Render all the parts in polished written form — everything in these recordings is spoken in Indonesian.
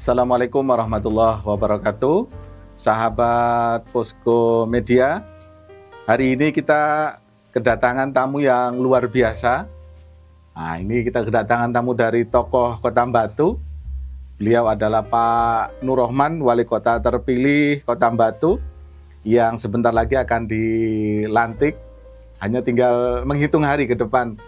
Assalamualaikum warahmatullahi wabarakatuh. Sahabat Posko Media, hari ini kita kedatangan tamu yang luar biasa. Nah, ini kita kedatangan tamu dari tokoh Kota Batu. Beliau adalah Pak Nur Rohman, Wali Kota terpilih Kota Batu, yang sebentar lagi akan dilantik. Hanya tinggal menghitung hari ke depan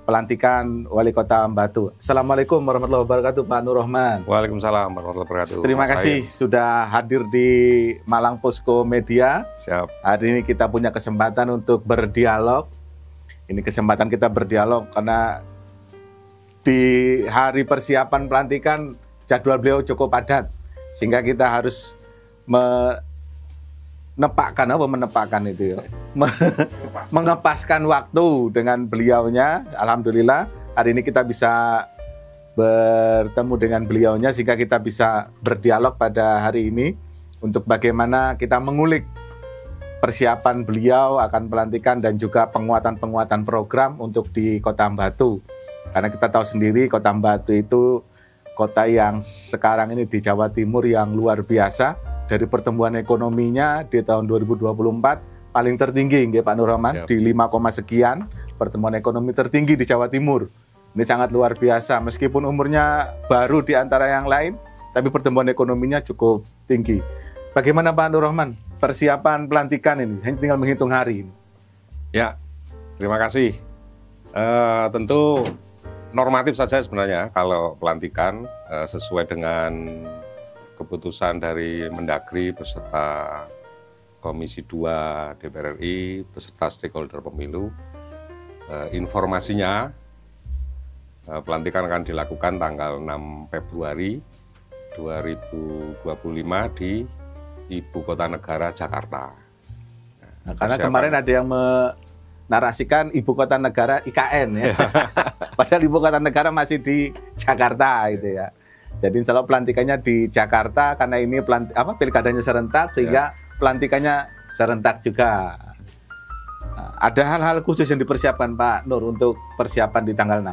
pelantikan Wali Kota Batu. Assalamualaikum warahmatullahi wabarakatuh, Pak Nur Rohman. Waalaikumsalam warahmatullahi wabarakatuh. Terima kasih sudah hadir di Malang Posko Media. Siap. Hari ini kita punya kesempatan untuk berdialog. Ini kesempatan kita berdialog karena di hari persiapan pelantikan jadwal beliau cukup padat, sehingga kita harus mengepaskan waktu dengan beliaunya. Alhamdulillah hari ini kita bisa bertemu dengan beliaunya, sehingga kita bisa berdialog pada hari ini untuk bagaimana kita mengulik persiapan beliau akan pelantikan dan juga penguatan program untuk di Kota Batu. Karena kita tahu sendiri Kota Batu itu kota yang sekarang ini di Jawa Timur yang luar biasa. Dari pertumbuhan ekonominya di tahun 2024 paling tertinggi, nggih Pak Nur Rohman, di 5, sekian, pertumbuhan ekonomi tertinggi di Jawa Timur. Ini sangat luar biasa, meskipun umurnya baru di antara yang lain, tapi pertumbuhan ekonominya cukup tinggi. Bagaimana Pak Nur Rohman persiapan pelantikan ini? Hanya tinggal menghitung hari ini. Ya, terima kasih. Tentu normatif saja sebenarnya kalau pelantikan sesuai dengan keputusan dari Mendagri beserta Komisi 2 DPR RI beserta stakeholder pemilu. Informasinya pelantikan akan dilakukan tanggal 6 Februari 2025 di Ibu Kota Negara Jakarta. Nah, karena kemarin ada yang menarasikan Ibu Kota Negara IKN ya. Padahal Ibu Kota Negara masih di Jakarta gitu ya. Jadi insya Allah pelantikannya di Jakarta karena ini pilkadanya serentak, sehingga pelantikannya serentak juga. Ada hal-hal khusus yang dipersiapkan Pak Nur untuk persiapan di tanggal 6?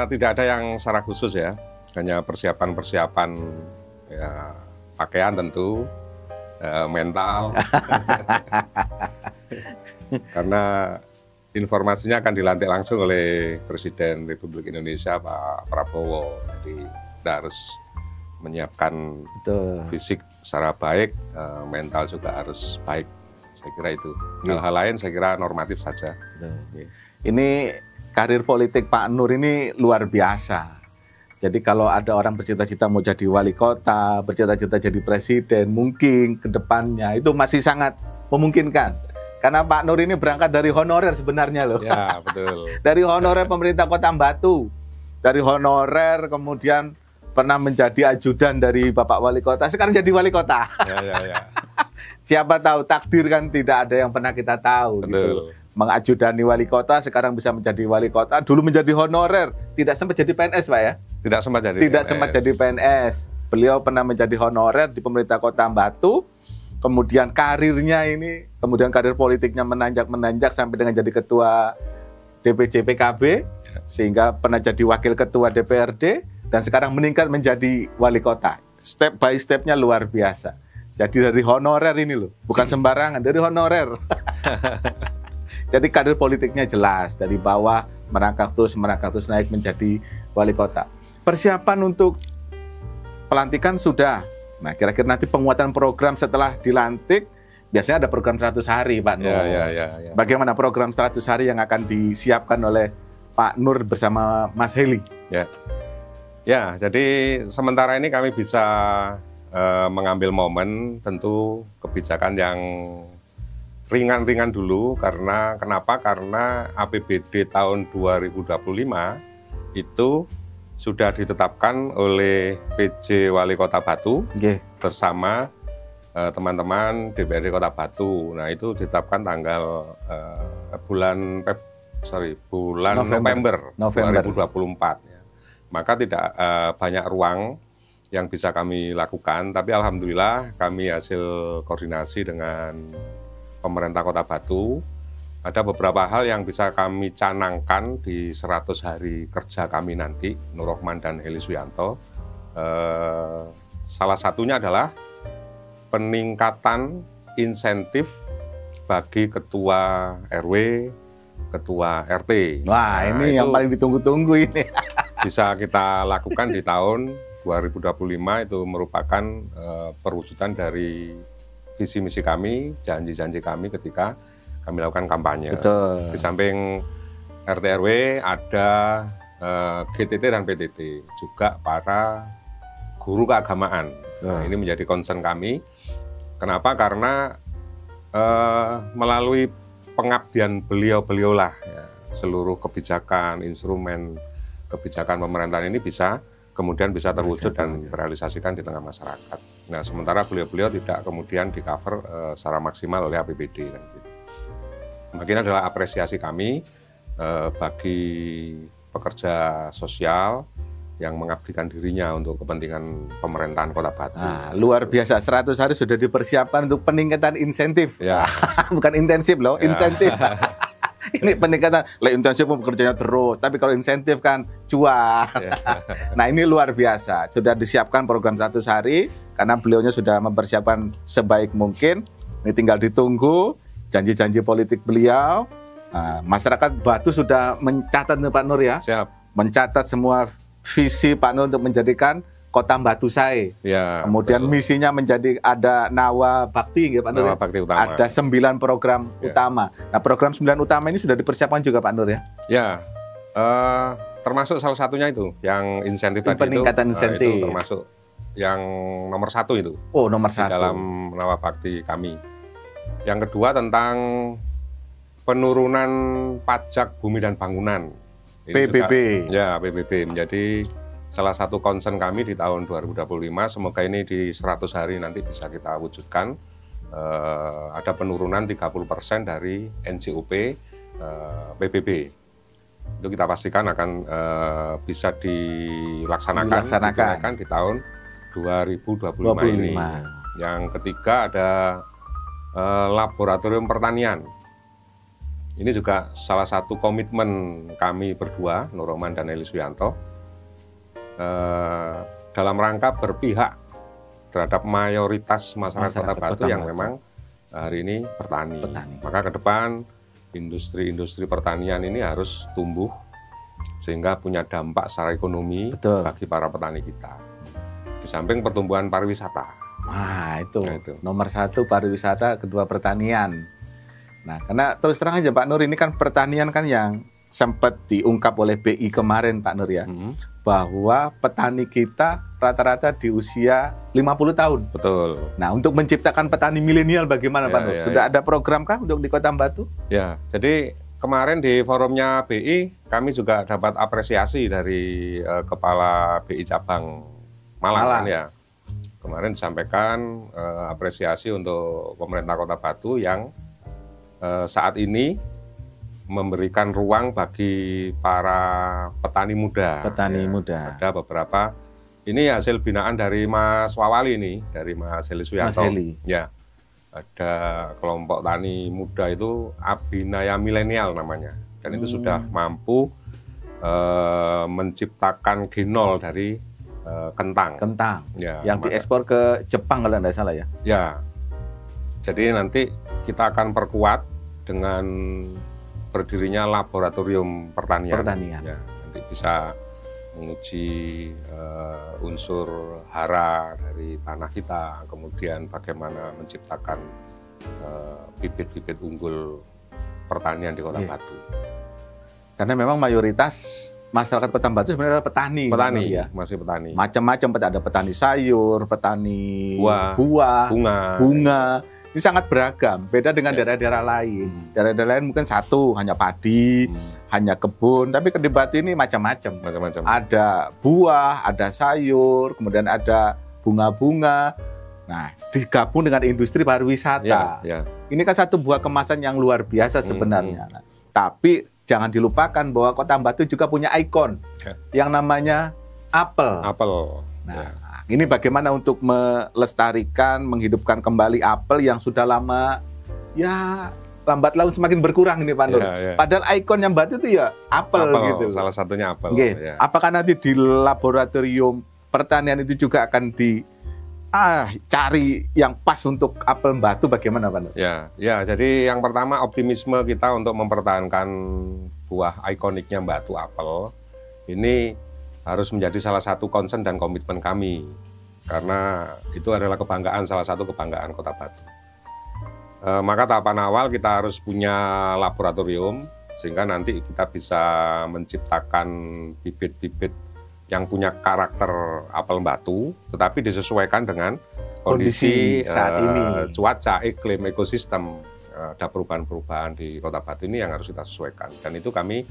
Tidak ada yang secara khusus ya, hanya persiapan ya, pakaian tentu, mental. Karena informasinya akan dilantik langsung oleh Presiden Republik Indonesia Pak Prabowo. Jadi kita harus menyiapkan fisik secara baik, mental juga harus baik. Saya kira itu. Hal-hal lain saya kira normatif saja. Ini karir politik Pak Nur ini luar biasa. Jadi kalau ada orang bercita-cita mau jadi wali kota, bercita-cita jadi presiden, mungkin ke depannya itu masih sangat memungkinkan. Karena Pak Nur ini berangkat dari honorer sebenarnya loh. Ya, betul. Dari honorer pemerintah Kota Batu. Dari honorer kemudian pernah menjadi ajudan dari Bapak Wali Kota, sekarang jadi wali kota. Ya. Siapa tahu, takdir kan tidak ada yang pernah kita tahu. Gitu. Mengajudani wali kota, sekarang bisa menjadi wali kota. Dulu menjadi honorer, tidak sempat jadi PNS Pak ya? Tidak sempat jadi PNS. Beliau pernah menjadi honorer di pemerintah Kota Batu. Kemudian karirnya ini, kemudian karir politiknya menanjak sampai dengan jadi ketua DPC PKB, sehingga pernah jadi wakil ketua DPRD, dan sekarang meningkat menjadi wali kota. Step by stepnya luar biasa. Jadi dari honorer ini loh, bukan sembarangan, dari honorer. Jadi karir politiknya jelas, dari bawah merangkak terus naik menjadi wali kota. Persiapan untuk pelantikan sudah. Nah, kira-kira nanti penguatan program setelah dilantik, biasanya ada program 100 hari, Pak Nur. Ya. Bagaimana program 100 hari yang akan disiapkan oleh Pak Nur bersama Mas Heli? Ya, jadi sementara ini kami bisa mengambil momen tentu kebijakan yang ringan-ringan dulu. Kenapa? Karena APBD tahun 2025 itu sudah ditetapkan oleh PJ Wali Kota Batu bersama teman-teman DPRD Kota Batu. Nah, itu ditetapkan tanggal bulan November 2024. Ya. Maka tidak banyak ruang yang bisa kami lakukan, tapi alhamdulillah kami hasil koordinasi dengan pemerintah Kota Batu, ada beberapa hal yang bisa kami canangkan di 100 hari kerja kami nanti, Nur Rohman dan Heli Suyanto. Salah satunya adalah peningkatan insentif bagi ketua RW, ketua RT. Wah, ini yang paling ditunggu-tunggu ini. Bisa kita lakukan di tahun 2025, itu merupakan perwujudan dari visi misi kami, janji-janji kami ketika kami lakukan kampanye. Betul. Di samping RT RW ada GTT dan PTT, juga para guru keagamaan. Nah, ini menjadi concern kami. Kenapa? Karena melalui pengabdian beliau-beliau lah ya, seluruh kebijakan, instrumen kebijakan pemerintahan ini kemudian bisa terwujud dan terrealisasikan di tengah masyarakat. Nah, sementara beliau-beliau tidak kemudian di-cover secara maksimal oleh APBD. Kan, gitu. Mungkin adalah apresiasi kami bagi pekerja sosial yang mengabdikan dirinya untuk kepentingan pemerintahan Kota Batu. Nah, luar biasa, 100 hari sudah dipersiapkan untuk peningkatan insentif. Ya. Bukan intensif loh, ya. Insentif. Ini peningkatan, intensif bekerjanya terus, tapi kalau insentif kan cuan. Ya. Nah, ini luar biasa, sudah disiapkan program 100 hari, karena beliaunya sudah mempersiapkan sebaik mungkin. Ini tinggal ditunggu janji-janji politik beliau. Nah, masyarakat Batu sudah mencatat nih Pak Nur ya. Siap. Mencatat semua visi Pak Nur untuk menjadikan Kota Batusai. Ya, kemudian betul. Misinya menjadi ada Nawa Bakti, ya, Pak Nur. Nawa Bakti Utama. Ada 9 program utama. Nah, program 9 utama ini sudah dipersiapkan juga Pak Nur ya? Ya, termasuk salah satunya itu, yang insentif tadi peningkatan insentif. Itu termasuk yang nomor 1 itu. Oh, nomor 1. Dalam Nawa Bakti kami. Yang kedua tentang penurunan pajak bumi dan bangunan. Ini PBB. Juga, ya, PBB menjadi salah satu concern kami di tahun 2025. Semoga ini di 100 hari nanti bisa kita wujudkan. Ada penurunan 30% dari NCUP PBB. Itu kita pastikan akan bisa dilaksanakan di tahun 2025 ini. Yang ketiga ada laboratorium pertanian. Ini juga salah satu komitmen kami berdua, Nur Rohman dan Eli Suyanto, dalam rangka berpihak terhadap mayoritas masyarakat Kota Batu yang memang hari ini petani. Maka ke depan industri-industri pertanian ini harus tumbuh sehingga punya dampak secara ekonomi bagi para petani kita. Di samping pertumbuhan pariwisata. Nah, itu nomor 1 pariwisata, kedua pertanian. Nah, karena terus terang aja Pak Nur, ini kan pertanian kan yang sempat diungkap oleh BI kemarin Pak Nur ya, bahwa petani kita rata-rata di usia 50 tahun. Betul. Nah, untuk menciptakan petani milenial bagaimana Pak Nur? Sudah ada program kah untuk di Kota Batu? Ya, jadi kemarin di forumnya BI kami juga dapat apresiasi dari Kepala BI Cabang Malang. Ya. Kemarin disampaikan apresiasi untuk pemerintah Kota Batu yang saat ini memberikan ruang bagi para petani muda. Petani muda. Ada beberapa, ini hasil binaan dari Mas Wawali nih, dari Mas Heli Suyanto. Mas Heli. Ya, ada kelompok tani muda itu Abinaya Milenial namanya. Dan itu sudah mampu menciptakan genol dari kentang. Kentang, ya, yang diekspor ke Jepang kalau tidak salah ya? Ya, jadi nanti kita akan perkuat dengan berdirinya laboratorium pertanian. Ya, nanti bisa menguji unsur hara dari tanah kita, kemudian bagaimana menciptakan bibit-bibit unggul pertanian di Kota Batu. Karena memang mayoritas masyarakat Kota Batu sebenarnya adalah petani. Petani, ya, masih petani. Macam-macam, ada petani sayur, petani buah, bunga. Ini sangat beragam, beda dengan daerah-daerah lain. Daerah-daerah lain mungkin satu, hanya padi, hanya kebun. Tapi di Batu ini macam-macam. Ada buah, ada sayur, kemudian ada bunga-bunga. Nah, digabung dengan industri pariwisata. Ini kan satu buah kemasan yang luar biasa sebenarnya. Nah, tapi jangan dilupakan bahwa Kota Batu juga punya ikon yang namanya apel. Nah, ini bagaimana untuk melestarikan, menghidupkan kembali apel yang sudah lama, ya lambat laun semakin berkurang ini Pak Nur. Padahal ikon yang Batu itu ya apel gitu. Salah satunya apel. Apakah nanti di laboratorium pertanian itu juga akan cari yang pas untuk apel batu, bagaimana Pak Nur? Ya, jadi yang pertama optimisme kita untuk mempertahankan buah ikoniknya batu apel ini harus menjadi salah satu concern dan komitmen kami, karena itu adalah salah satu kebanggaan Kota Batu. Maka tahapan awal kita harus punya laboratorium, sehingga nanti kita bisa menciptakan bibit-bibit yang punya karakter apel batu, tetapi disesuaikan dengan kondisi saat ini, cuaca, iklim, ekosistem. Ada perubahan-perubahan di Kota Batu ini yang harus kita sesuaikan, dan itu kami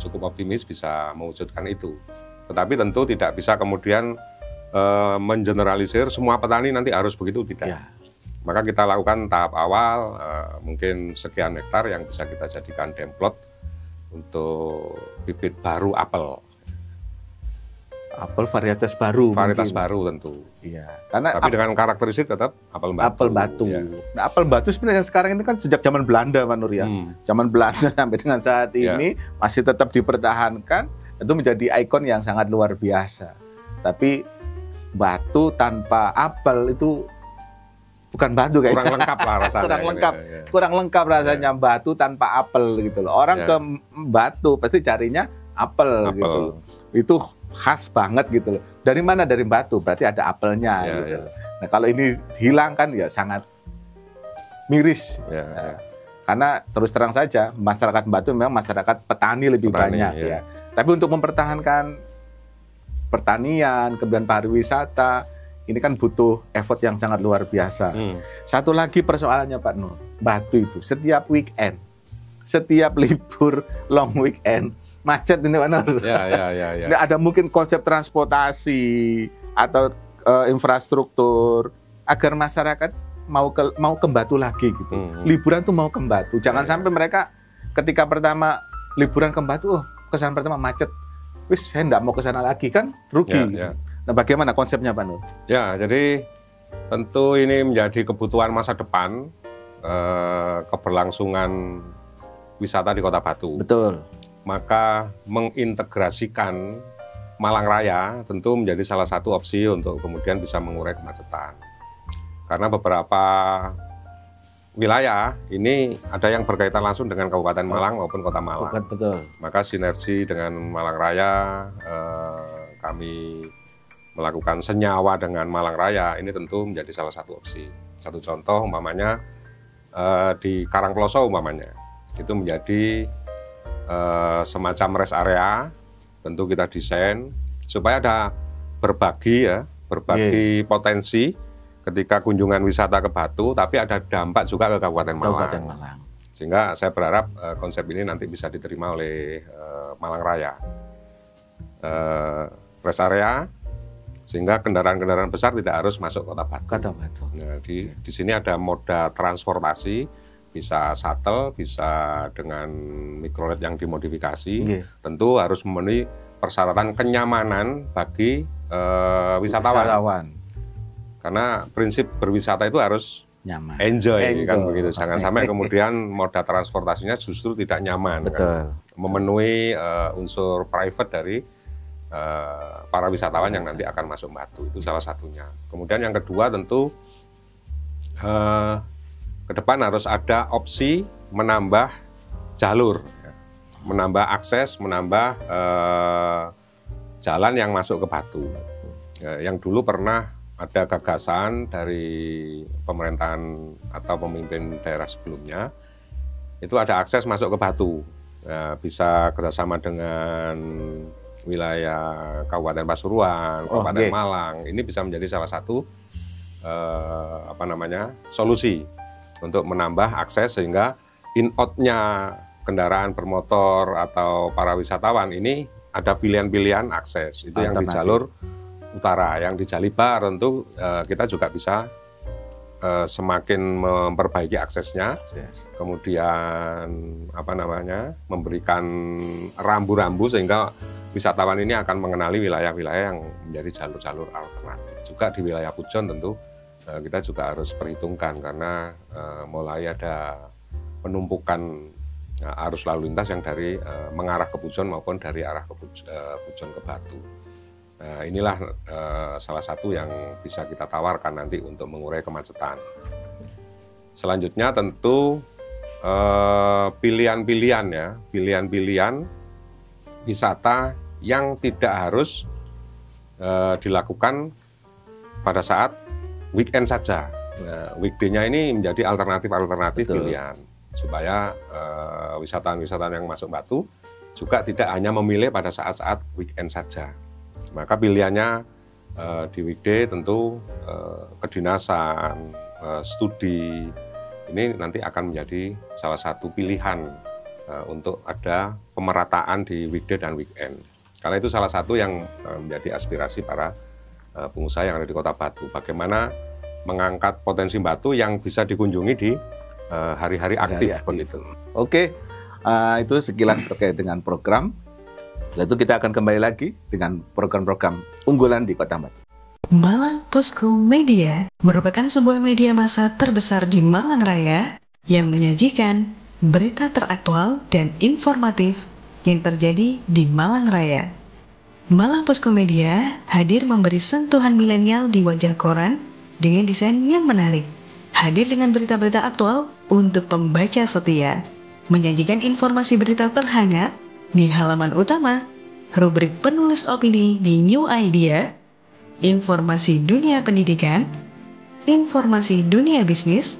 cukup optimis bisa mewujudkan itu. Tetapi tentu tidak bisa kemudian mengeneralisir semua petani nanti harus begitu, tidak. Ya. Maka kita lakukan tahap awal, mungkin sekian hektar yang bisa kita jadikan demplot untuk bibit baru apel. Apel varietas baru. Varietas baru tentu. Iya. Tapi dengan karakteristik tetap apel batu. Apel batu. Ya. Nah, apel batu sebenarnya sekarang ini kan sejak zaman Belanda, Pak Nur ya. Zaman Belanda sampai dengan saat ini masih tetap dipertahankan. Itu menjadi ikon yang sangat luar biasa. Tapi batu tanpa apel itu bukan batu kayaknya. Kurang lengkap lah rasanya. Kurang lengkap rasanya batu tanpa apel gitu loh. Orang ke batu pasti carinya apel. Gitu loh. Itu khas banget gitu loh. Dari mana? Dari batu, berarti ada apelnya gitu. Nah, kalau ini hilang kan ya sangat miris. Karena terus terang saja masyarakat Batu memang masyarakat petani lebih banyak ya. Tapi untuk mempertahankan pertanian, kemudian pariwisata, ini kan butuh effort yang sangat luar biasa. Satu lagi persoalannya Pak Nur, Batu itu setiap weekend, setiap libur long weekend, macet ini Pak Nur. Nggak ada mungkin konsep transportasi atau infrastruktur agar masyarakat mau ke Batu lagi gitu. Liburan tuh mau ke Batu. Jangan sampai mereka ketika pertama liburan ke Batu, kesan pertama macet. Wis saya nggak mau ke sana lagi, kan rugi. Nah, bagaimana konsepnya Pak Nur? Ya, jadi tentu ini menjadi kebutuhan masa depan, keberlangsungan wisata di Kota Batu. Betul. Maka mengintegrasikan Malang Raya tentu menjadi salah satu opsi untuk kemudian bisa mengurai kemacetan. Karena beberapa wilayah ini ada yang berkaitan langsung dengan Kabupaten Malang maupun Kota Malang. Betul. Maka sinergi dengan Malang Raya, kami melakukan senyawa dengan Malang Raya, ini tentu menjadi salah satu opsi. Satu contoh umpamanya di Karangploso umpamanya, itu menjadi semacam rest area, tentu kita desain supaya ada berbagi potensi ketika kunjungan wisata ke Batu, tapi ada dampak juga ke Kabupaten Malang. Sehingga saya berharap konsep ini nanti bisa diterima oleh Malang Raya. Rest area, sehingga kendaraan-kendaraan besar tidak harus masuk Kota Batu. Nah, di sini ada moda transportasi, bisa shuttle, bisa dengan mikrolet yang dimodifikasi. Tentu harus memenuhi persyaratan kenyamanan bagi wisatawan. Karena prinsip berwisata itu harus nyaman, enjoy. Kan begitu. Jangan sampai kemudian moda transportasinya justru tidak nyaman. Kan? Memenuhi unsur private dari para wisatawan yang nanti akan masuk Batu, itu salah satunya. Kemudian yang kedua tentu ke depan harus ada opsi menambah jalur, menambah akses, menambah jalan yang masuk ke Batu. Yang dulu pernah ada gagasan dari pemerintahan atau pemimpin daerah sebelumnya, itu ada akses masuk ke Batu. Nah, bisa kerjasama dengan wilayah Kabupaten Pasuruan, Kabupaten Malang. Ini bisa menjadi salah satu solusi untuk menambah akses sehingga in-out-nya kendaraan bermotor atau para wisatawan ini ada pilihan-pilihan akses. Itu yang di jalur utara, yang di Jalibar tentu kita juga bisa semakin memperbaiki aksesnya, kemudian memberikan rambu-rambu sehingga wisatawan ini akan mengenali wilayah-wilayah yang menjadi jalur-jalur alternatif. Juga di wilayah Pujon tentu kita juga harus perhitungkan karena mulai ada penumpukan arus lalu lintas yang dari mengarah ke Pujon maupun dari arah ke Pujon ke Batu. Nah, inilah salah satu yang bisa kita tawarkan nanti untuk mengurai kemacetan. Selanjutnya tentu pilihan-pilihan wisata yang tidak harus dilakukan pada saat weekend saja. Nah, weekday-nya ini menjadi alternatif pilihan supaya wisatawan-wisatawan yang masuk Batu juga tidak hanya memilih pada saat-saat weekend saja. Maka pilihannya di weekday tentu kedinasan, studi, ini nanti akan menjadi salah satu pilihan untuk ada pemerataan di weekday dan weekend. Karena itu salah satu yang menjadi aspirasi para pengusaha yang ada di Kota Batu. Bagaimana mengangkat potensi Batu yang bisa dikunjungi di hari-hari aktif begitu. Oke, itu sekilas terkait dengan program. Setelah itu kita akan kembali lagi dengan program-program unggulan di Kota Batu. Malang Posko Media merupakan sebuah media massa terbesar di Malang Raya yang menyajikan berita teraktual dan informatif yang terjadi di Malang Raya. Malang Posko Media hadir memberi sentuhan milenial di wajah koran dengan desain yang menarik. Hadir dengan berita-berita aktual untuk pembaca setia. Menyajikan informasi berita terhangat di halaman utama, rubrik penulis opini di New Idea, informasi dunia pendidikan, informasi dunia bisnis,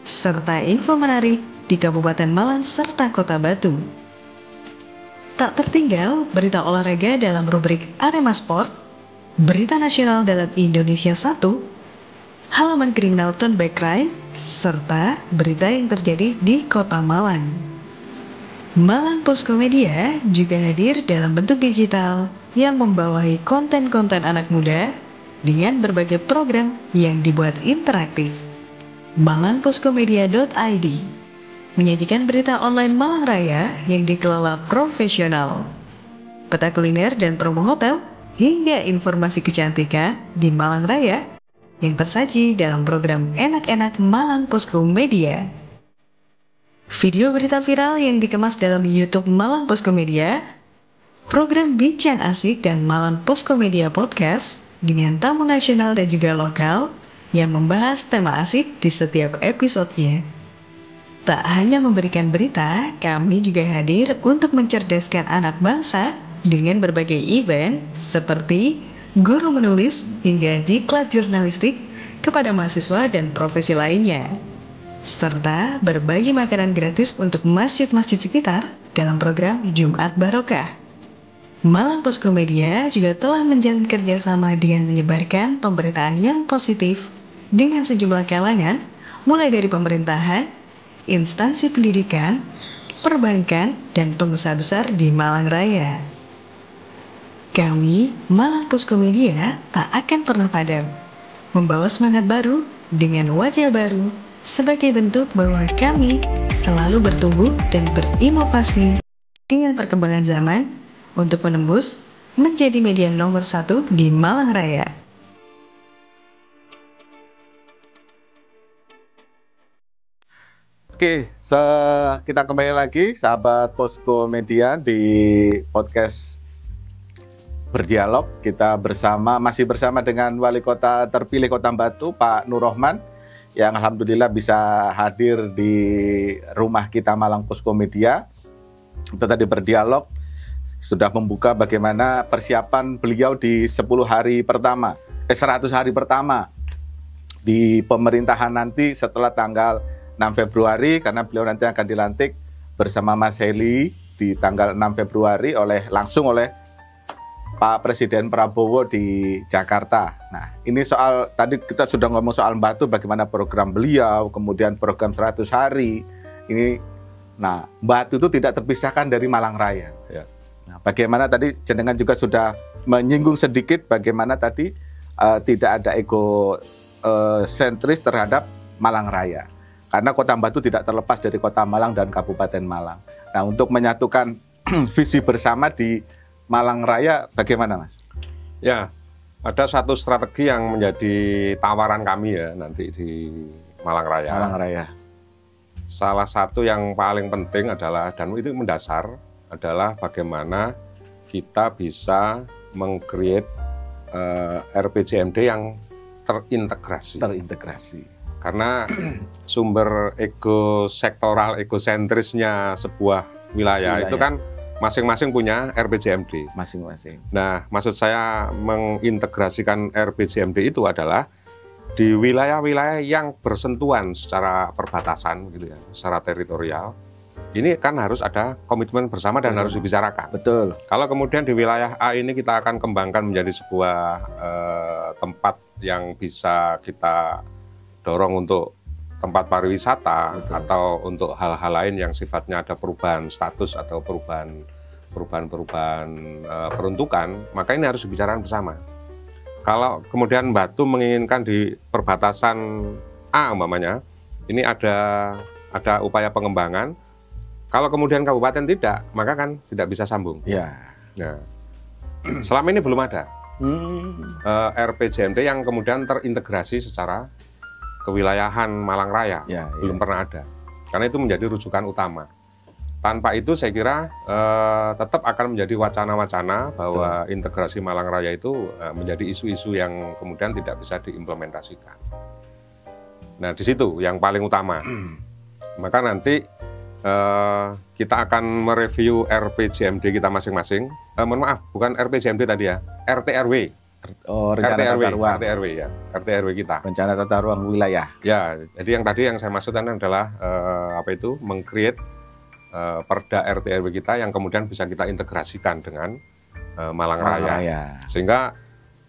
serta info menarik di Kabupaten Malang serta Kota Batu. Tak tertinggal berita olahraga dalam rubrik Arema Sport, berita nasional dalam Indonesia 1, halaman kriminal Turn Back Crime, serta berita yang terjadi di Kota Malang. Malang Posko Media juga hadir dalam bentuk digital yang membawahi konten-konten anak muda dengan berbagai program yang dibuat interaktif. malangposkomedia.id menyajikan berita online Malang Raya yang dikelola profesional, peta kuliner dan promo hotel, hingga informasi kecantikan di Malang Raya yang tersaji dalam program Enak-Enak Malang Posko Media. Video berita viral yang dikemas dalam YouTube Malang Posko Media, program Bincang Asik dan Malang Posko Media Podcast dengan tamu nasional dan juga lokal yang membahas tema asik di setiap episodenya. Tak hanya memberikan berita, kami juga hadir untuk mencerdaskan anak bangsa dengan berbagai event seperti guru menulis hingga diklat jurnalistik kepada mahasiswa dan profesi lainnya, serta berbagi makanan gratis untuk masjid-masjid sekitar dalam program Jumat Barokah. Malang Posko Media juga telah menjalin kerjasama dengan menyebarkan pemberitaan yang positif dengan sejumlah kalangan, mulai dari pemerintahan, instansi pendidikan, perbankan, dan pengusaha besar di Malang Raya. Kami, Malang Posko Media, tak akan pernah padam, membawa semangat baru dengan wajah baru, sebagai bentuk bahwa kami selalu bertumbuh dan berinovasi dengan perkembangan zaman untuk menembus menjadi media nomor 1 di Malang Raya. Oke, kita kembali lagi sahabat Posko Media di podcast Berdialog. Kita masih bersama dengan Wali Kota terpilih Kota Batu, Pak Nur Rohman, yang alhamdulillah bisa hadir di rumah kita Malang Posko Media. Kita tadi berdialog, sudah membuka bagaimana persiapan beliau di 100 hari pertama di pemerintahan nanti setelah tanggal 6 Februari, karena beliau nanti akan dilantik bersama Mas Heli di tanggal 6 Februari langsung oleh Pak Presiden Prabowo di Jakarta. Nah, ini soal, tadi kita sudah ngomong soal Batu, bagaimana program beliau, kemudian program 100 hari. Nah, Batu itu tidak terpisahkan dari Malang Raya. Ya. Nah, bagaimana tadi jenengan juga sudah menyinggung sedikit bagaimana tadi tidak ada ego sentris terhadap Malang Raya. Karena Kota Batu tidak terlepas dari Kota Malang dan Kabupaten Malang. Nah, untuk menyatukan visi bersama di Malang Raya, bagaimana Mas? Ya, ada satu strategi yang menjadi tawaran kami ya nanti di Malang Raya. Malang Raya. Salah satu yang paling penting adalah, dan itu mendasar, adalah bagaimana kita bisa meng-create RPJMD yang terintegrasi. Karena sumber sektoral, egosentrisnya sebuah wilayah itu kan masing-masing punya RPJMD. Masing-masing. Nah, maksud saya mengintegrasikan RPJMD itu adalah di wilayah-wilayah yang bersentuhan secara perbatasan, gitu ya, secara teritorial. Ini kan harus ada komitmen bersama dan harus dibicarakan. Betul. Kalau kemudian di wilayah A ini kita akan kembangkan menjadi sebuah tempat yang bisa kita dorong untuk tempat pariwisata. Betul. Atau untuk hal-hal lain yang sifatnya ada perubahan status atau perubahan peruntukan, maka ini harus dibicarakan bersama. Kalau kemudian Batu menginginkan di perbatasan A umpamanya, ini ada upaya pengembangan. Kalau kemudian kabupaten tidak, maka kan tidak bisa sambung. Ya. Nah, selama ini belum ada RPJMD yang kemudian terintegrasi secara kewilayahan Malang Raya. Belum pernah ada. Karena itu menjadi rujukan utama. Tanpa itu saya kira tetap akan menjadi wacana-wacana bahwa integrasi Malang Raya itu menjadi isu-isu yang kemudian tidak bisa diimplementasikan. Nah, di situ yang paling utama. Maka nanti kita akan mereview RPJMD kita masing-masing. Mohon maaf, bukan RPJMD tadi ya, RT/RW. Rencana tata ruang. RT/RW ya, RT/RW kita. Rencana tata ruang wilayah. Ya, jadi yang saya maksudkan adalah meng-create perda RT/RW kita yang kemudian bisa kita integrasikan dengan Malang Raya. Sehingga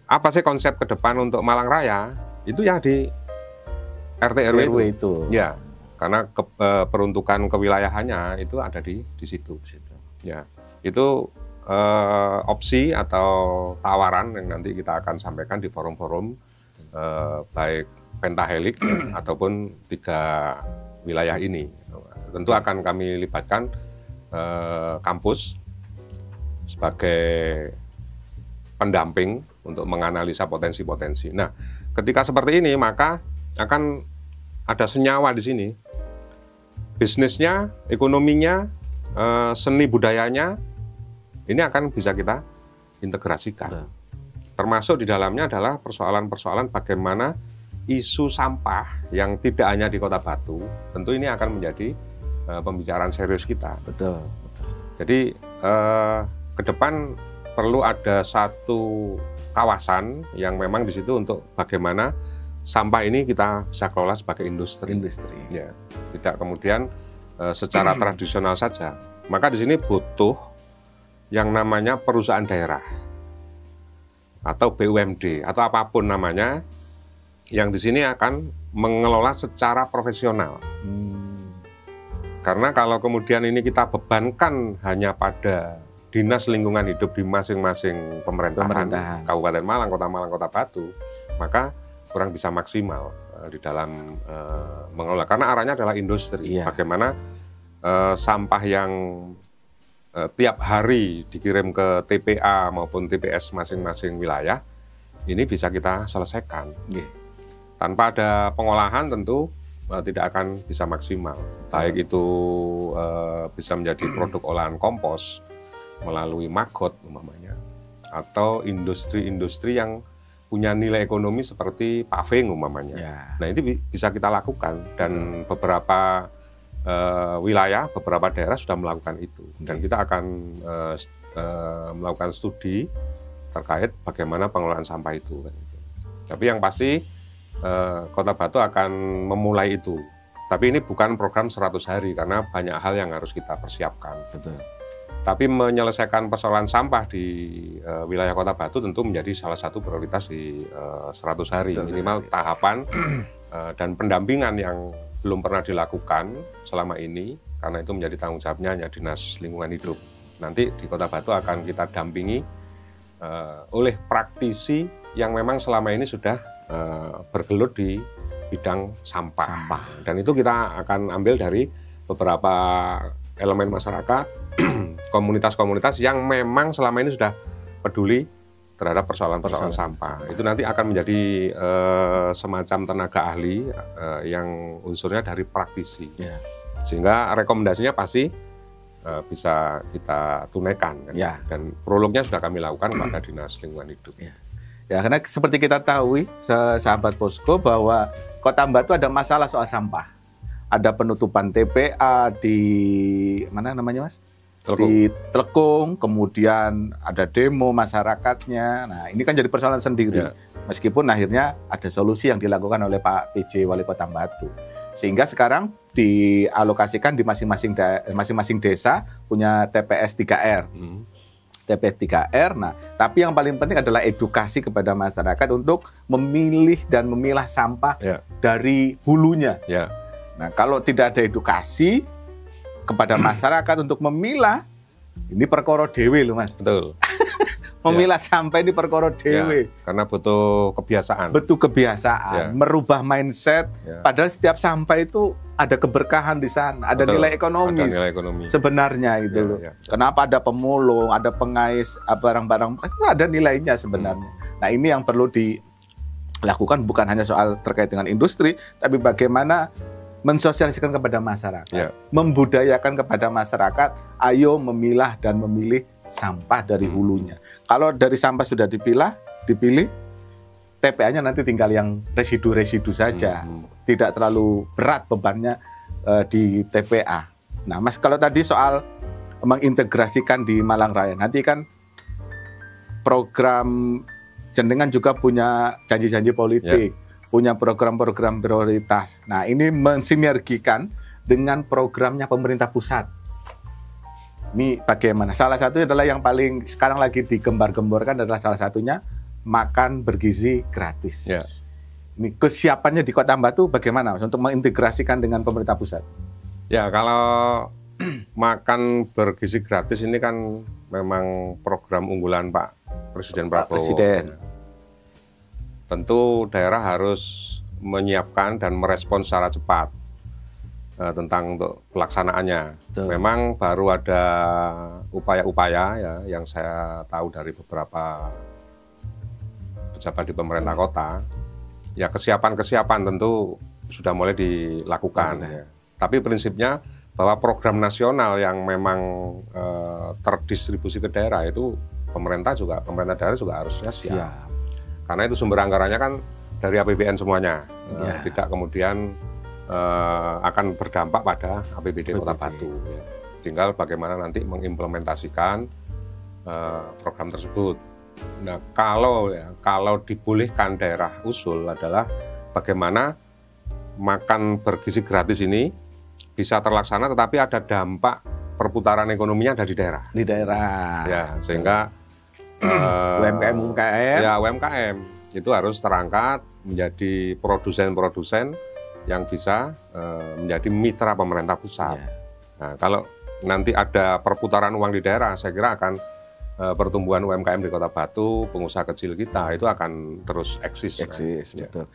apa sih konsep ke depan untuk Malang Raya? Itu yang di RT/RW itu. Ya. Karena peruntukan kewilayahannya itu ada di situ. Ya, itu opsi atau tawaran yang nanti kita akan sampaikan di forum-forum baik pentahelik ataupun 3 wilayah ini. Tentu akan kami libatkan kampus sebagai pendamping untuk menganalisa potensi-potensi. Nah, ketika seperti ini maka akan ada senyawa di sini. Bisnisnya, ekonominya, seni budayanya, ini akan bisa kita integrasikan. Termasuk di dalamnya adalah persoalan-persoalan bagaimana isu sampah yang tidak hanya di Kota Batu, tentu ini akan menjadi pembicaraan serius kita. Betul. Jadi ke depan perlu ada satu kawasan yang memang di situ untuk bagaimana sampah ini kita bisa kelola sebagai industri. Ya, tidak kemudian secara tradisional saja. Maka di sini butuh yang namanya perusahaan daerah atau BUMD atau apapun namanya yang di sini akan mengelola secara profesional. Karena kalau kemudian ini kita bebankan hanya pada Dinas Lingkungan Hidup di masing-masing pemerintahan. Kabupaten Malang, Kota Batu, maka kurang bisa maksimal di dalam mengelola. Karena arahnya adalah industri. Bagaimana sampah yang tiap hari dikirim ke TPA maupun TPS masing-masing wilayah, ini bisa kita selesaikan. Tanpa ada pengolahan tentu tidak akan bisa maksimal. Baik itu bisa menjadi produk olahan kompos melalui maggot umpamanya, atau industri-industri yang punya nilai ekonomi seperti paving umpamanya. Nah, ini bisa kita lakukan dan beberapa wilayah, beberapa daerah sudah melakukan itu. Dan kita akan melakukan studi terkait bagaimana pengelolaan sampah itu. Tapi yang pasti Kota Batu akan memulai itu. Tapi ini bukan program 100 hari karena banyak hal yang harus kita persiapkan. Tapi menyelesaikan persoalan sampah di wilayah Kota Batu tentu menjadi salah satu prioritas di 100 hari. Minimal tahapan dan pendampingan yang belum pernah dilakukan selama ini, karena itu menjadi tanggung jawabnya hanya Dinas Lingkungan Hidup. Nanti di Kota Batu akan kita dampingi oleh praktisi yang memang selama ini sudah bergelut di bidang sampah. Dan itu kita akan ambil dari beberapa elemen masyarakat, komunitas-komunitas yang memang selama ini sudah peduli terhadap persoalan-persoalan sampah. Itu nanti akan menjadi semacam tenaga ahli yang unsurnya dari praktisi. Sehingga rekomendasinya pasti bisa kita tunaikan. Dan prolognya sudah kami lakukan kepada Dinas Lingkungan Hidup. Ya, karena seperti kita tahu, sahabat Posko, bahwa Kota Batu ada masalah soal sampah. Ada penutupan TPA di mana namanya, Mas? Telekung. Di Telekung, kemudian ada demo masyarakatnya. Nah, ini kan jadi persoalan sendiri. Ya. Meskipun akhirnya ada solusi yang dilakukan oleh Pak PJ Wali Kota Batu. Sehingga sekarang dialokasikan di masing-masing desa punya TPS 3R. TPS 3R. Nah, tapi yang paling penting adalah edukasi kepada masyarakat untuk memilih dan memilah sampah dari hulunya. Nah, kalau tidak ada edukasi kepada masyarakat untuk memilah, ini perkara dewe loh, Mas. Betul. Memilah sampah ini perkara dewe. Karena butuh kebiasaan. Butuh kebiasaan, merubah mindset. Padahal setiap sampah itu ada keberkahan di sana, ada nilai ekonomis. Ada nilai ekonomi. Sebenarnya gitu loh. Kenapa ada pemulung, ada pengais barang-barang bekas, itu ada nilainya sebenarnya. Nah, ini yang perlu dilakukan bukan hanya soal terkait dengan industri, tapi bagaimana mensosialisasikan kepada masyarakat, membudayakan kepada masyarakat, ayo memilah dan memilih sampah dari hulunya. Kalau dari sampah sudah dipilih, TPA-nya nanti tinggal yang residu-residu saja, tidak terlalu berat bebannya di TPA. Nah, Mas, kalau tadi soal mengintegrasikan di Malang Raya, nanti kan program jenengan juga punya janji-janji politik, punya program-program prioritas. Nah, ini mensinergikan dengan programnya pemerintah pusat. Ini bagaimana? Salah satunya adalah yang paling sekarang lagi digembar-gemborkan adalah salah satunya makan bergizi gratis. Ini kesiapannya di Kota Batu bagaimana, Mas, untuk mengintegrasikan dengan pemerintah pusat? Ya, kalau makan bergizi gratis ini kan memang program unggulan Pak Presiden Prabowo. Tentu daerah harus menyiapkan dan merespons secara cepat tentang untuk pelaksanaannya. Memang baru ada upaya-upaya ya yang saya tahu dari beberapa pejabat di pemerintah kota. Ya, kesiapan tentu sudah mulai dilakukan. Ya. Tapi prinsipnya bahwa program nasional yang memang terdistribusi ke daerah itu pemerintah daerah juga harusnya siap. Karena itu sumber anggarannya kan dari APBN semuanya, tidak kemudian akan berdampak pada APBD Kota Batu. Ya. Tinggal bagaimana nanti mengimplementasikan program tersebut. Nah, kalau dibolehkan daerah usul adalah bagaimana makan bergizi gratis ini bisa terlaksana, tetapi ada dampak perputaran ekonominya ada di daerah. Di daerah. Ya, sehingga UMKM. Ya, UMKM itu harus terangkat menjadi produsen-produsen yang bisa menjadi mitra pemerintah pusat. Nah, kalau nanti ada perputaran uang di daerah, saya kira akan pertumbuhan UMKM di Kota Batu, pengusaha kecil kita itu akan terus eksis. Betul.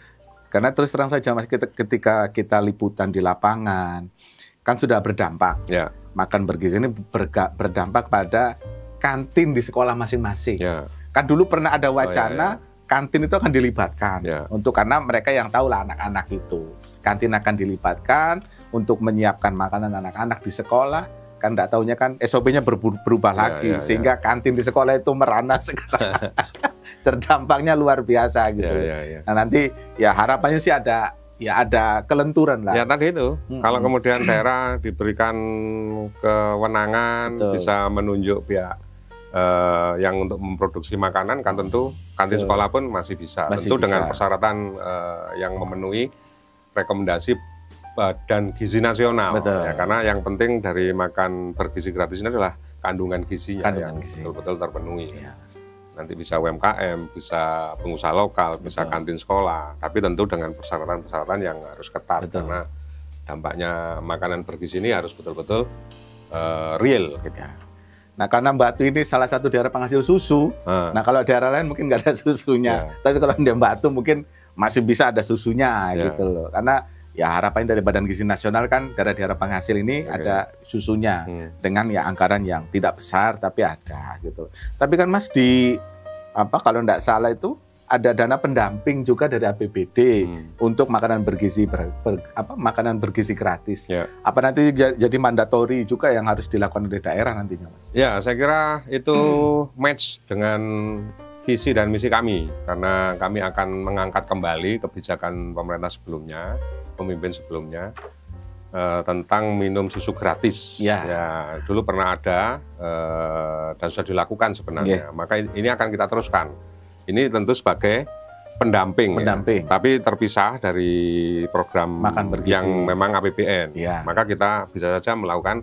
Karena terus terang saja, Mas, ketika kita liputan di lapangan, kan sudah berdampak. Makan bergizi ini berdampak pada kantin di sekolah masing-masing. Kan dulu pernah ada wacana kantin itu akan dilibatkan karena mereka yang tahu lah anak-anak itu. Kantin akan dilibatkan untuk menyiapkan makanan anak-anak di sekolah. Kan enggak taunya kan SOP-nya berubah lagi sehingga kantin di sekolah itu merana sekarang. Terdampaknya luar biasa gitu. Nah, nanti ya harapannya sih ada kelenturan lah. Ya tadi itu, kalau kemudian daerah diberikan kewenangan bisa menunjuk pihak yang untuk memproduksi makanan, kan tentu kantin sekolah pun masih bisa. Tentu dengan persyaratan yang memenuhi rekomendasi Badan Gizi Nasional. Ya, karena yang penting dari makan bergizi gratis ini adalah kandungan gizinya yang betul-betul terpenuhi. Nanti bisa UMKM, bisa pengusaha lokal, bisa kantin sekolah, tapi tentu dengan persyaratan-persyaratan yang harus ketat. Karena dampaknya makanan bergizi ini harus betul-betul real. Nah, karena Batu ini salah satu daerah penghasil susu. Nah, kalau daerah lain mungkin nggak ada susunya. Tapi kalau di Batu mungkin masih bisa ada susunya gitu loh. Karena ya harapannya dari Badan Gizi Nasional kan daerah-daerah penghasil ini ada susunya dengan ya anggaran yang tidak besar tapi ada gitu. Tapi kan, Mas, kalau enggak salah itu ada dana pendamping juga dari APBD untuk makanan bergizi makanan bergizi gratis. Apa nanti jadi mandatori juga yang harus dilakukan oleh daerah nantinya, Mas? Ya, saya kira itu match dengan visi dan misi kami, karena kami akan mengangkat kembali kebijakan pemerintah sebelumnya, pemimpin sebelumnya, tentang minum susu gratis. Ya, dulu pernah ada dan sudah dilakukan sebenarnya. Maka ini akan kita teruskan. Ini tentu sebagai pendamping. Ya, tapi terpisah dari program yang memang APBN. Maka kita bisa saja melakukan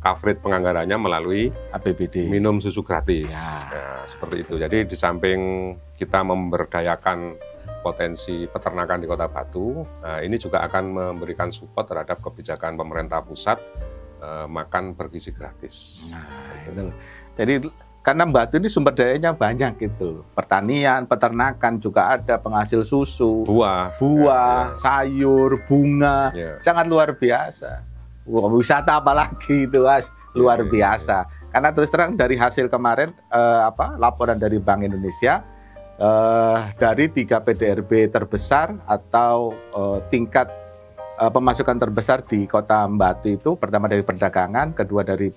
coverage penganggarannya melalui APBD. Minum susu gratis. Ya, seperti itu. Jadi di samping kita memberdayakan potensi peternakan di Kota Batu, ini juga akan memberikan support terhadap kebijakan pemerintah pusat makan bergizi gratis. Nah, itu. Jadi karena Batu ini sumber dayanya banyak gitu, pertanian, peternakan juga ada, penghasil susu, buah, sayur, bunga, sangat luar biasa. Wisata apalagi itu, Mas, luar biasa. Karena terus terang dari hasil kemarin laporan dari Bank Indonesia. Dari 3 PDRB terbesar atau tingkat pemasukan terbesar di Kota Batu itu, pertama dari perdagangan, kedua dari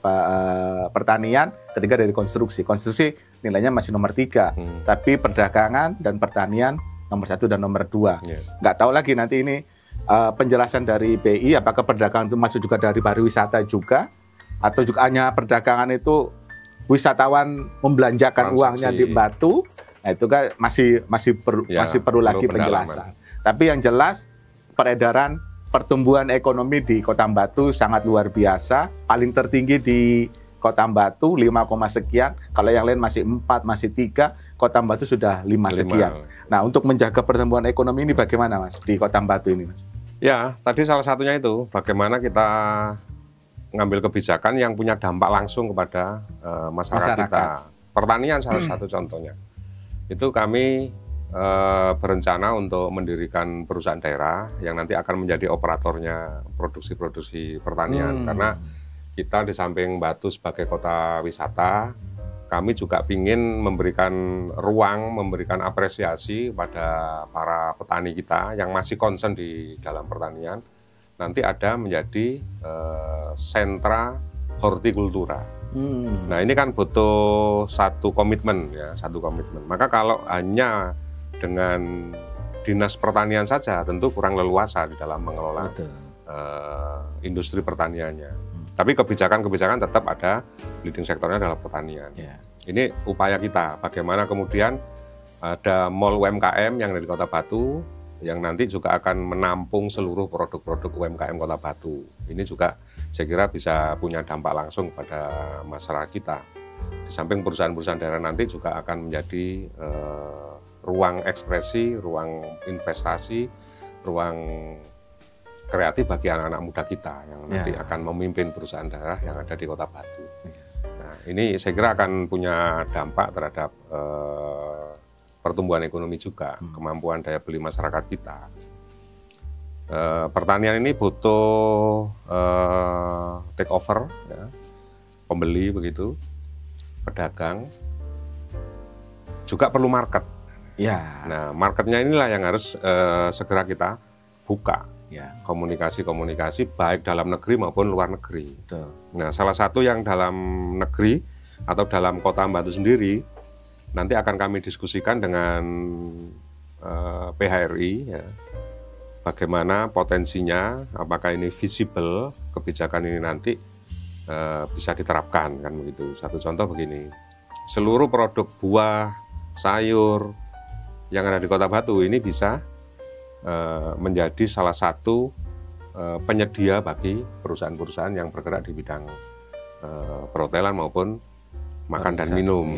pertanian, ketiga dari konstruksi. Konstruksi nilainya masih nomor 3, tapi perdagangan dan pertanian nomor 1 dan nomor 2. Nggak tahu lagi nanti ini penjelasan dari BI, apakah perdagangan itu masuk juga dari pariwisata juga, atau juga hanya perdagangan itu wisatawan membelanjakan uangnya di Batu. Nah, itu kan masih perlu lagi penjelasan. Tapi yang jelas peredaran pertumbuhan ekonomi di Kota Batu sangat luar biasa, paling tertinggi di Kota Batu 5, sekian. Kalau yang lain masih 4, masih 3, Kota Batu sudah 5 sekian. Nah, untuk menjaga pertumbuhan ekonomi ini bagaimana, Mas, di Kota Batu ini, Mas? Ya, tadi salah satunya itu bagaimana kita ngambil kebijakan yang punya dampak langsung kepada masyarakat kita. Pertanian salah satu contohnya. Itu kami berencana untuk mendirikan perusahaan daerah yang nanti akan menjadi operatornya produksi pertanian. Karena kita di samping Batu sebagai kota wisata, kami juga ingin memberikan ruang, memberikan apresiasi pada para petani kita yang masih concern di dalam pertanian. Nanti ada menjadi sentra hortikultura. Nah, ini kan butuh satu komitmen ya, Maka kalau hanya dengan Dinas Pertanian saja tentu kurang leluasa di dalam mengelola industri pertaniannya. Tapi kebijakan-kebijakan tetap ada, leading sektornya adalah pertanian. Ini upaya kita, bagaimana kemudian ada mall UMKM yang ada di Kota Batu, yang nanti juga akan menampung seluruh produk-produk UMKM Kota Batu. Ini juga saya kira bisa punya dampak langsung pada masyarakat kita. Di samping perusahaan-perusahaan daerah nanti juga akan menjadi ruang ekspresi, ruang investasi, ruang kreatif bagi anak-anak muda kita yang nanti akan memimpin perusahaan daerah yang ada di Kota Batu. Nah, ini saya kira akan punya dampak terhadap pertumbuhan ekonomi juga, kemampuan daya beli masyarakat kita. Pertanian ini butuh take over, ya, pembeli begitu, pedagang, juga perlu market. Nah, marketnya inilah yang harus segera kita buka. Komunikasi-komunikasi baik dalam negeri maupun luar negeri. Nah, salah satu yang dalam negeri atau dalam Kota Batu sendiri, nanti akan kami diskusikan dengan PHRI, ya, bagaimana potensinya, apakah ini visible, kebijakan ini nanti bisa diterapkan, kan begitu. Satu contoh begini, seluruh produk buah, sayur yang ada di Kota Batu ini bisa menjadi salah satu penyedia bagi perusahaan-perusahaan yang bergerak di bidang perhotelan maupun makan dan minum,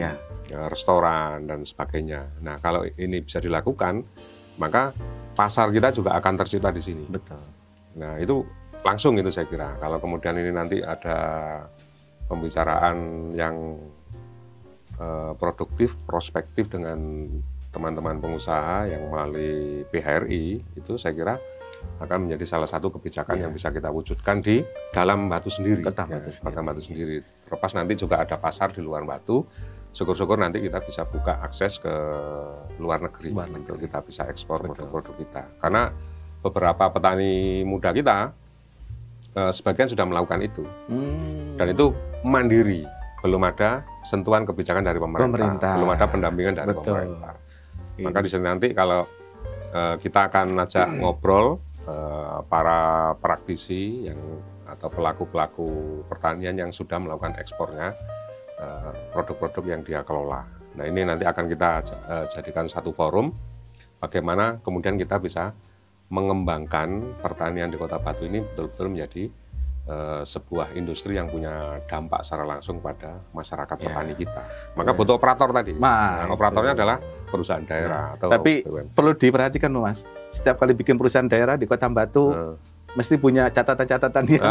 restoran dan sebagainya. Nah, kalau ini bisa dilakukan, maka pasar kita juga akan tercipta di sini. Nah, itu langsung itu saya kira. Kalau kemudian ini nanti ada pembicaraan yang produktif, prospektif dengan teman-teman pengusaha yang melalui PHRI, itu saya kira akan menjadi salah satu kebijakan yang bisa kita wujudkan di dalam Batu sendiri. Kota Batu sendiri. Terlepas nanti juga ada pasar di luar Batu, syukur-syukur nanti kita bisa buka akses ke luar negeri. Untuk kita bisa ekspor produk-produk kita. Karena beberapa petani muda kita, sebagian sudah melakukan itu. Dan itu mandiri, belum ada sentuhan kebijakan dari pemerintah. Belum ada pendampingan dari pemerintah. Maka di sini nanti kalau kita akan ajak ngobrol para praktisi atau pelaku-pelaku pertanian yang sudah melakukan ekspornya produk-produk yang dia kelola. Nah, ini nanti akan kita jadikan satu forum bagaimana kemudian kita bisa mengembangkan pertanian di Kota Batu ini betul-betul menjadi sebuah industri yang punya dampak secara langsung pada masyarakat petani kita. Maka butuh operator tadi. Nah, operatornya adalah perusahaan daerah. Atau tapi BUMN. Perlu diperhatikan Mas, setiap kali bikin perusahaan daerah di Kota Batu mesti punya catatan-catatan yang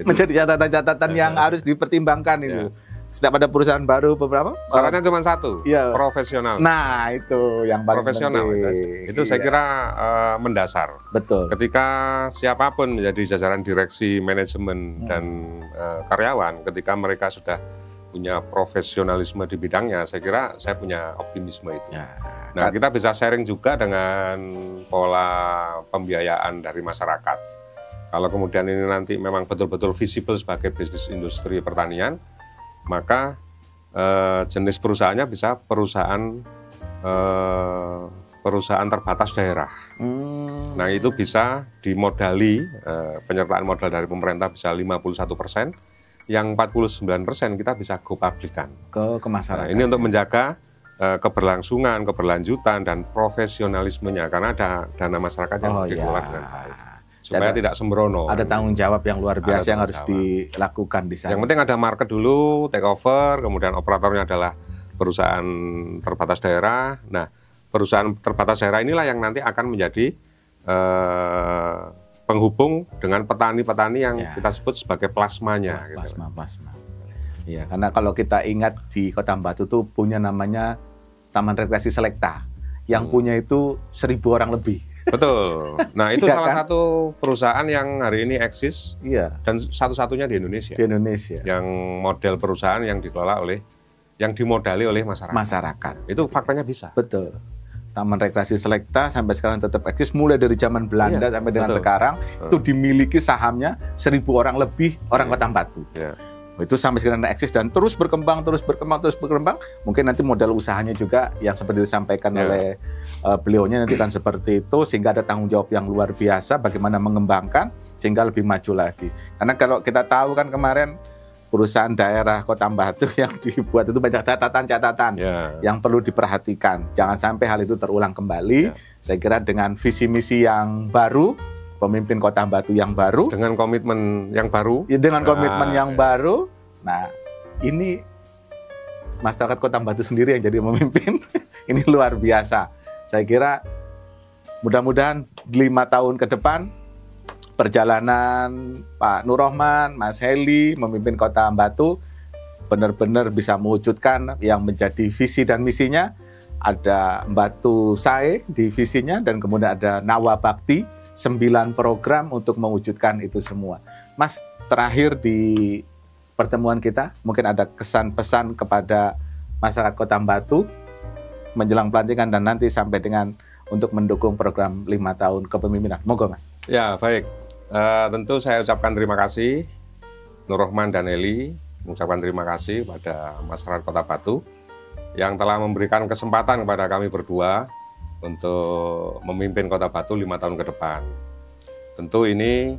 menjadi catatan-catatan yang harus dipertimbangkan itu. Setiap ada perusahaan baru beberapa syaratnya cuma satu, profesional. Nah, itu yang paling profesional penting. itu saya kira mendasar. Betul. Ketika siapapun menjadi jajaran direksi, manajemen dan karyawan, ketika mereka sudah punya profesionalisme di bidangnya, saya kira saya punya optimisme itu. Nah, kita bisa sharing juga dengan pola pembiayaan dari masyarakat. Kalau kemudian ini nanti memang betul-betul visible sebagai bisnis industri pertanian, maka jenis perusahaannya bisa perusahaan terbatas daerah. Nah, itu bisa dimodali, penyertaan modal dari pemerintah bisa 51%, yang 49% kita bisa go publikan ke masyarakat. Nah, ini untuk menjaga keberlangsungan, keberlanjutan dan profesionalismenya, karena ada dana masyarakat yang dikelola dengan baik. Supaya tidak sembrono. Ada tanggung jawab yang luar biasa yang harus dilakukan di sana. Yang penting ada market dulu, take over, kemudian operatornya adalah perusahaan terbatas daerah. Nah, perusahaan terbatas daerah inilah yang nanti akan menjadi penghubung dengan petani-petani yang kita sebut sebagai plasmanya. Plasma. Iya, karena kalau kita ingat di Kota Batu tuh punya namanya Taman Rekreasi Selekta, yang punya itu 1.000 orang lebih. Betul. Nah, itu salah satu perusahaan yang hari ini eksis dan satu-satunya di Indonesia. Di Indonesia. Yang model perusahaan yang dikelola yang dimodali oleh masyarakat. Itu faktanya bisa. Betul. Taman Rekreasi Selekta sampai sekarang tetap eksis, mulai dari zaman Belanda sampai dengan sekarang itu dimiliki sahamnya 1.000 orang lebih orang Kota Batu. Itu sampai sekarang eksis dan terus berkembang. Mungkin nanti modal usahanya juga yang seperti disampaikan oleh beliaunya nanti kan seperti itu, sehingga ada tanggung jawab yang luar biasa bagaimana mengembangkan sehingga lebih maju lagi. Karena kalau kita tahu kan kemarin perusahaan daerah Kota Batu yang dibuat itu banyak catatan-catatan yang perlu diperhatikan. Jangan sampai hal itu terulang kembali. Saya kira dengan visi misi yang baru, pemimpin Kota Batu yang baru, dengan komitmen yang baru, komitmen yang baru. Nah, ini masyarakat Kota Batu sendiri yang jadi pemimpin. Ini luar biasa. Saya kira mudah-mudahan 5 tahun ke depan perjalanan Pak Nur Rohman, Mas Heli memimpin Kota Batu benar-benar bisa mewujudkan yang menjadi visi dan misinya. Ada Batu Sae di visinya dan kemudian ada Nawa Bakti, 9 program untuk mewujudkan itu semua. Mas, terakhir di pertemuan kita, mungkin ada kesan pesan kepada masyarakat Kota Batu menjelang pelantikan dan nanti sampai dengan untuk mendukung program 5 tahun kepemimpinan. Monggo, Mas. Ya, baik. Tentu saya ucapkan terima kasih Nur Rohman dan Eli, mengucapkan terima kasih pada masyarakat Kota Batu yang telah memberikan kesempatan kepada kami berdua untuk memimpin Kota Batu 5 tahun ke depan. Tentu ini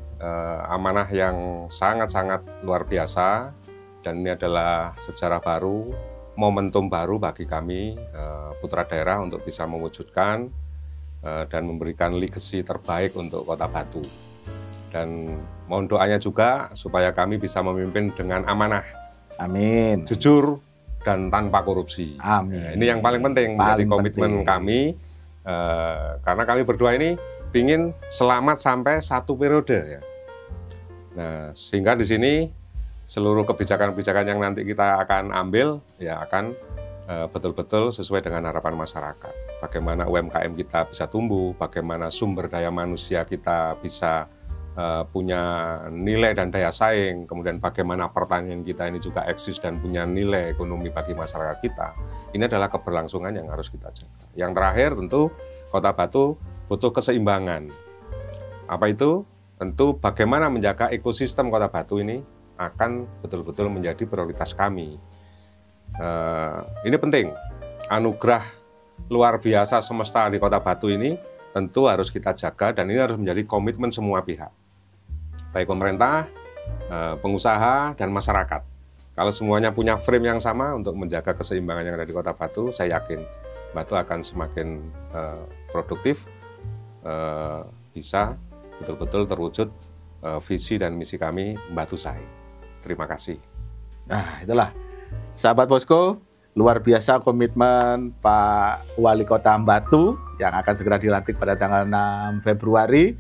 amanah yang sangat-sangat luar biasa dan ini adalah sejarah baru, momentum baru bagi kami putra daerah untuk bisa mewujudkan dan memberikan legacy terbaik untuk Kota Batu. Dan mohon doanya juga supaya kami bisa memimpin dengan amanah. Amin. Jujur dan tanpa korupsi. Amin. Nah, ini yang paling penting menjadi komitmen kami. Karena kami berdua ini ingin selamat sampai 1 periode ya. Nah, sehingga di sini seluruh kebijakan-kebijakan yang nanti kita akan ambil ya akan betul-betul sesuai dengan harapan masyarakat. Bagaimana UMKM kita bisa tumbuh, bagaimana sumber daya manusia kita bisa punya nilai dan daya saing, kemudian bagaimana pertanian kita ini juga eksis dan punya nilai ekonomi bagi masyarakat kita. Ini adalah keberlangsungan yang harus kita jaga. Yang terakhir tentu Kota Batu butuh keseimbangan. Apa itu? Tentu bagaimana menjaga ekosistem Kota Batu ini akan betul-betul menjadi prioritas kami. Ini penting, anugerah luar biasa semesta di Kota Batu ini tentu harus kita jaga dan ini harus menjadi komitmen semua pihak, baik pemerintah, pengusaha, dan masyarakat. Kalau semuanya punya frame yang sama untuk menjaga keseimbangan yang ada di Kota Batu, saya yakin Batu akan semakin produktif, bisa betul-betul terwujud visi dan misi kami Batu Sae. Terima kasih. Nah, itulah sahabat Posko, luar biasa komitmen Pak Wali Kota Batu yang akan segera dilantik pada tanggal 6 Februari.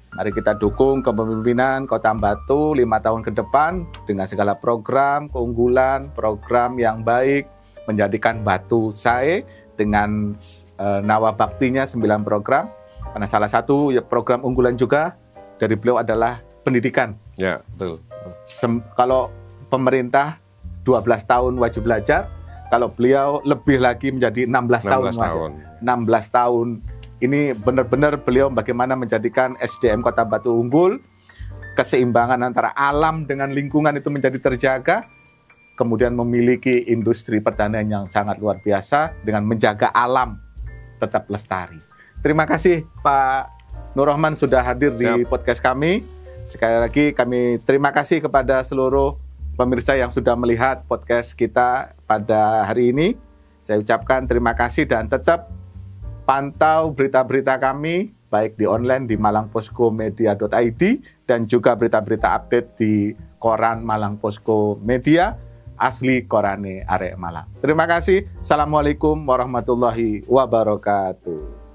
Mari kita dukung kepemimpinan Kota Batu 5 tahun ke depan dengan segala program keunggulan, program yang baik, menjadikan Batu Sae dengan nawa baktinya 9 program. Karena salah satu program unggulan juga dari beliau adalah pendidikan. Ya, betul. Kalau pemerintah 12 tahun wajib belajar, kalau beliau lebih lagi menjadi 16 tahun. 16 tahun. Ini benar-benar beliau bagaimana menjadikan SDM Kota Batu unggul, keseimbangan antara alam dengan lingkungan itu menjadi terjaga, kemudian memiliki industri pertanian yang sangat luar biasa dengan menjaga alam tetap lestari. Terima kasih Pak Nur Rahman sudah hadir di podcast kami. Sekali lagi kami terima kasih kepada seluruh pemirsa yang sudah melihat podcast kita pada hari ini. Saya ucapkan terima kasih dan tetap pantau berita-berita kami baik di online di malangposkomedia.id dan juga berita-berita update di koran Malang Posko Media, asli korane arek Malang. Terima kasih. Assalamualaikum warahmatullahi wabarakatuh.